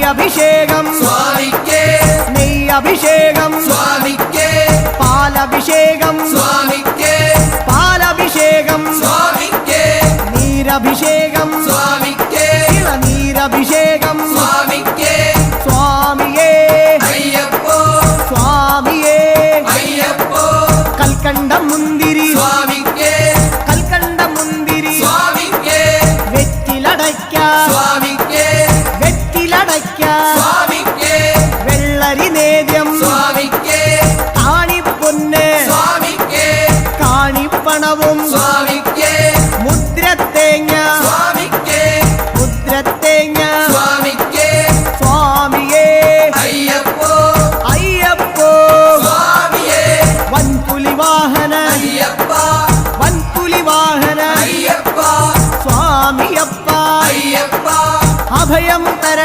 അഭിഷേകം സ്വാമിക്കേ നെയ്യഭിഷേകം സ്വാമിക്കേ പാലഭിഷേകം സ്വാമിക്കേ പാലഭിഷേകം സ്വാമിക്കേ നീരഭിഷേകം സ്വാമിക്കേ ഇളനീരഭിഷേകം സ്വാമിക്കേ സ്വാമിയേ അയ്യപ്പോ സ്വാമിയേ അയ്യപ്പോ കൽക്കണ്ടം മുന്തിരി സ്വാമിക്കേ കൽക്കണ്ടം മുന്തിരി സ്വാമിക്കേ വെറ്റിലടയ്ക്ക സ്വാമിക്കേ വെറ്റിലടയ്ക്ക